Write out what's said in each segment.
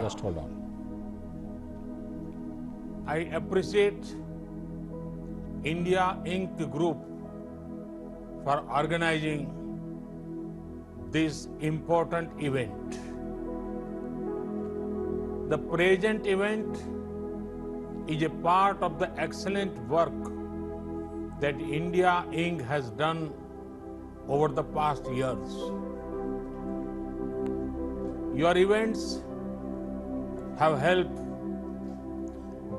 Just hold on. I appreciate India Inc. Group for organizing this important event. The present event is a part of the excellent work that India Inc. has done over the past years. Your events have helped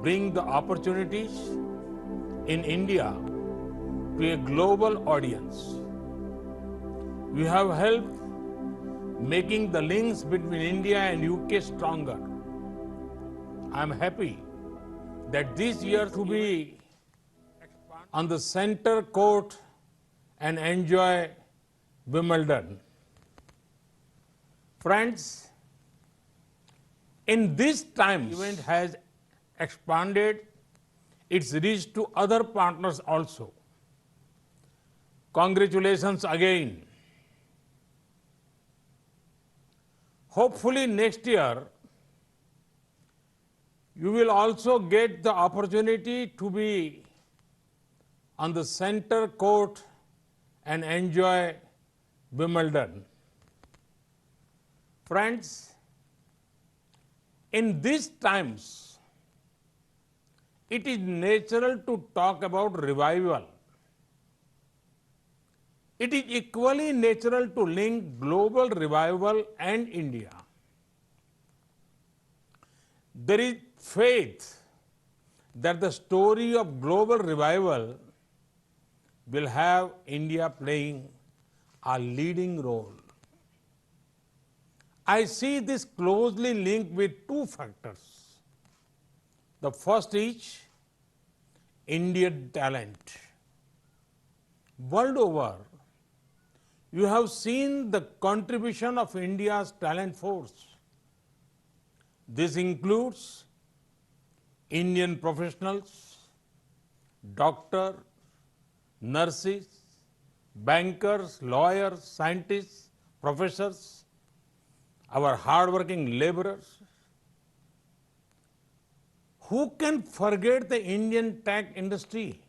bring the opportunities in India to a global audience. You have helped making the links between India and UK stronger. I am happy that this year to be on the center court and enjoy Wimbledon. Friends, in this time, the event has expanded its reach to other partners also. Congratulations again. Hopefully next year, you will also get the opportunity to be on the center court and enjoy Wimbledon. Friends, in these times, it is natural to talk about revival. It is equally natural to link global revival and India. There is faith that the story of global revival will have India playing a leading role. I see this closely linked with two factors. The first is Indian talent. World over, you have seen the contribution of India's talent force. This includes Indian professionals, doctors, nurses, bankers, lawyers, scientists, professors, our hardworking laborers. Who can forget the Indian tech industry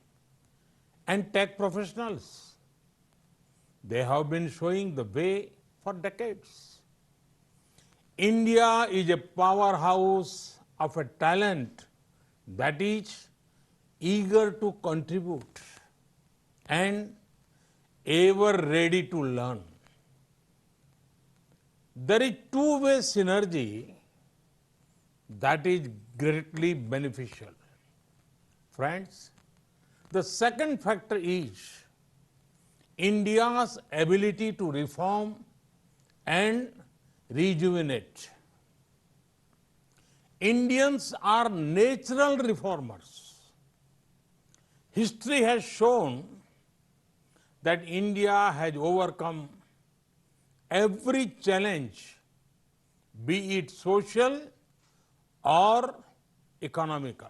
and tech professionals? They have been showing the way for decades. India is a powerhouse of a talent that is eager to contribute and ever ready to learn. There is two-way synergy that is greatly beneficial. Friends, the second factor is India's ability to reform and rejuvenate. Indians are natural reformers. History has shown that India has overcome every challenge, be it social or economical.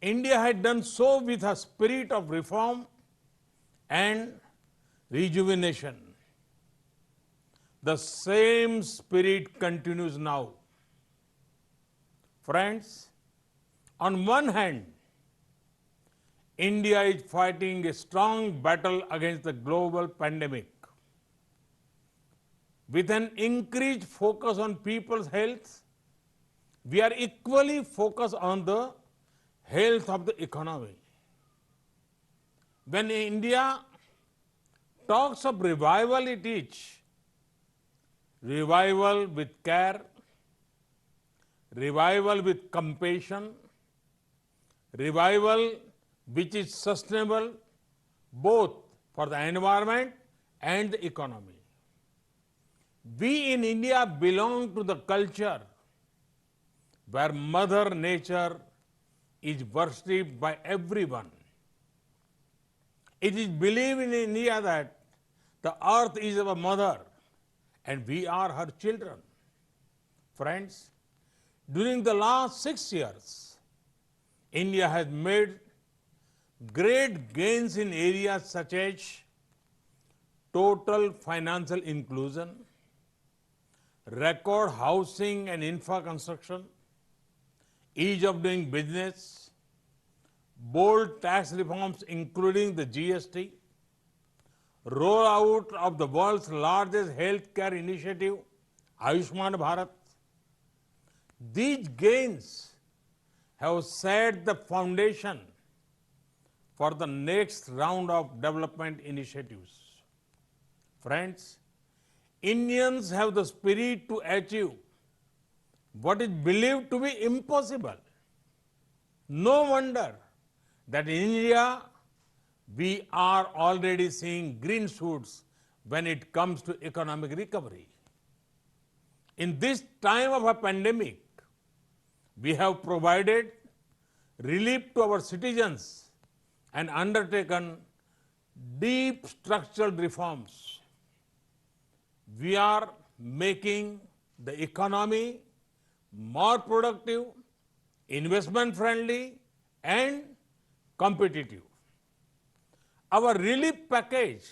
India had done so with a spirit of reform and rejuvenation. The same spirit continues now. Friends, on one hand, India is fighting a strong battle against the global pandemic. With an increased focus on people's health, we are equally focused on the health of the economy. When India talks of revival, it is revival with care, revival with compassion, revival which is sustainable both for the environment and the economy. We in India belong to the culture where Mother Nature is worshipped by everyone. It is believed in India that the earth is our mother and we are her children. Friends, during the last 6 years, India has made great gains in areas such as total financial inclusion, record housing and infra construction, ease of doing business, bold tax reforms including the GST, rollout of the world's largest healthcare initiative, Ayushman Bharat. These gains have set the foundation for the next round of development initiatives. Friends, Indians have the spirit to achieve what is believed to be impossible. No wonder that in India we are already seeing green shoots when it comes to economic recovery. In this time of a pandemic, we have provided relief to our citizens and undertaken deep structural reforms. We are making the economy more productive, investment friendly, and competitive. Our relief package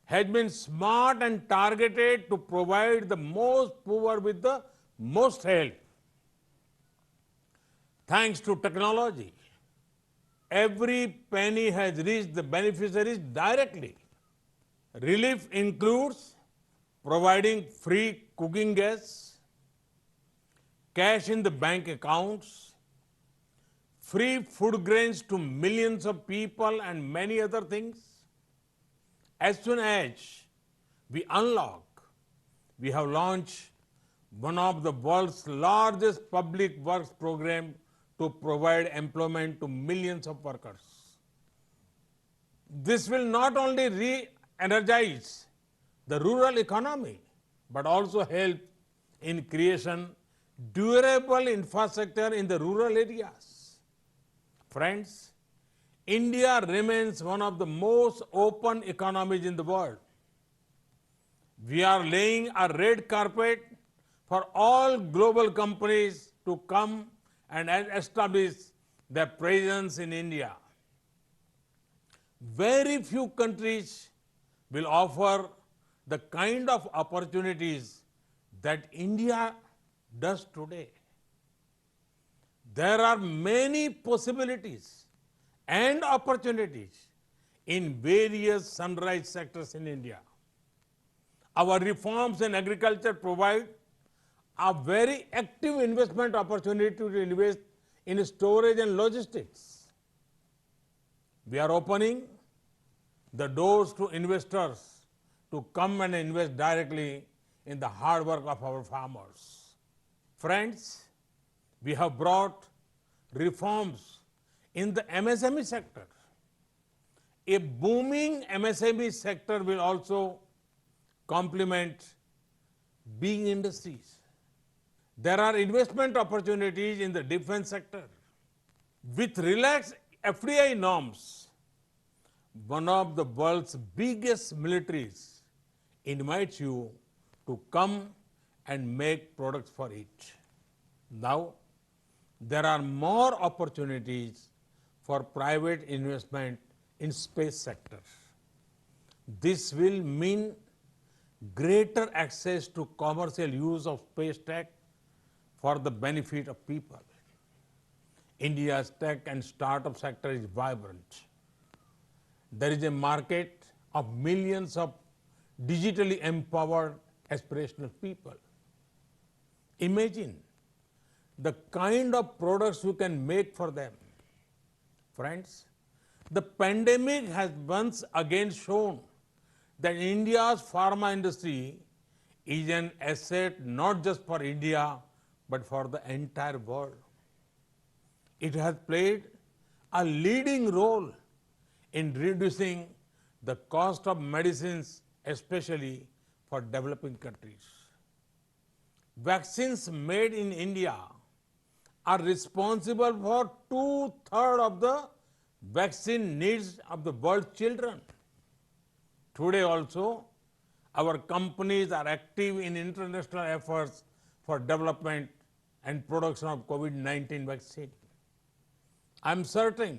has been smart and targeted to provide the most poor with the most help. Thanks to technology, every penny has reached the beneficiaries directly. Relief includes providing free cooking gas, cash in the bank accounts, free food grains to millions of people, and many other things. As soon as we unlock, we have launched one of the world's largest public works program to provide employment to millions of workers. This will not only re-energize the rural economy, but also help in creation durable infrastructure in the rural areas. Friends, India remains one of the most open economies in the world. We are laying a red carpet for all global companies to come and establish their presence in India. Very few countries will offer the kind of opportunities that India does today. There are many possibilities and opportunities in various sunrise sectors in India. Our reforms in agriculture provide a very active investment opportunity to invest in storage and logistics. We are opening the doors to investors to come and invest directly in the hard work of our farmers. Friends, we have brought reforms in the MSME sector. A booming MSME sector will also complement big industries. There are investment opportunities in the defense sector. With relaxed FDI norms, one of the world's biggest militaries invites you to come and make products for it. Now, there are more opportunities for private investment in space sector. This will mean greater access to commercial use of space tech for the benefit of people. India's tech and startup sector is vibrant. There is a market of millions of digitally empowered aspirational people. Imagine the kind of products you can make for them. Friends, the pandemic has once again shown that India's pharma industry is an asset not just for India, but for the entire world. It has played a leading role in reducing the cost of medicines, especially for developing countries. Vaccines made in India are responsible for 2/3 of the vaccine needs of the world's children. Today also, our companies are active in international efforts for development and production of COVID-19 vaccine. I am certain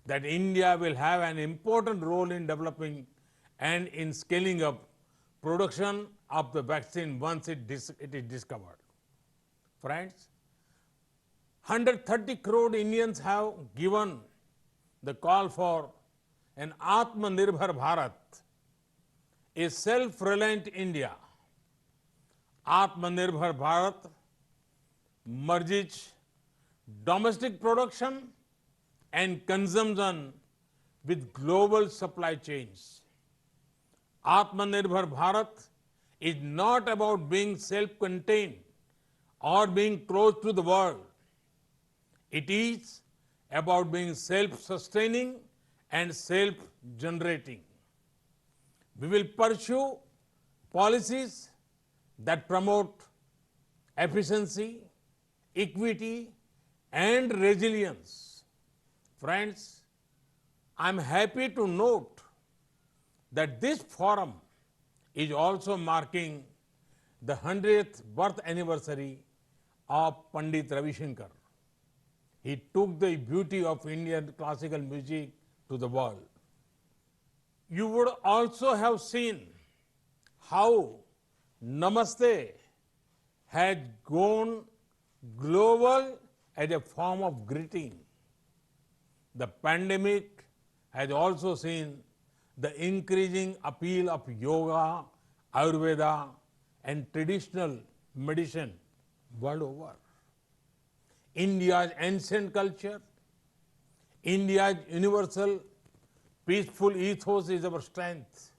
that India will have an important role in developing and in scaling up production of the vaccine once it is discovered. Friends, 130 crore Indians have given the call for an Atmanirbhar Bharat, a self-reliant India. Atmanirbhar Bharat merges domestic production and consumption with global supply chains. Atmanirbhar Bharat is not about being self-contained or being close to the world. It is about being self-sustaining and self-generating. We will pursue policies that promote efficiency, equity, and resilience. Friends, I'm happy to note that this forum is also marking the 100th birth anniversary of Pandit Ravi Shankar. He took the beauty of Indian classical music to the world. You would also have seen how Namaste has gone global as a form of greeting. The pandemic has also seen the increasing appeal of yoga, Ayurveda, and traditional medicine world over. India's ancient culture, India's universal peaceful ethos is our strength.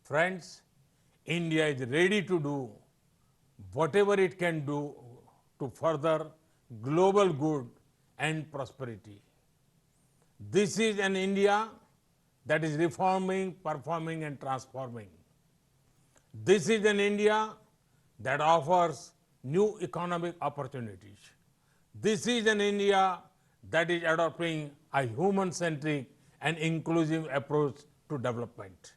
Friends, India is ready to do whatever it can do to further global good and prosperity. This is an India that is reforming, performing, and transforming. This is an India that offers new economic opportunities. This is an India that is adopting a human-centric and inclusive approach to development.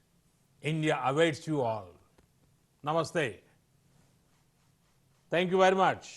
India awaits you all. Namaste. Thank you very much.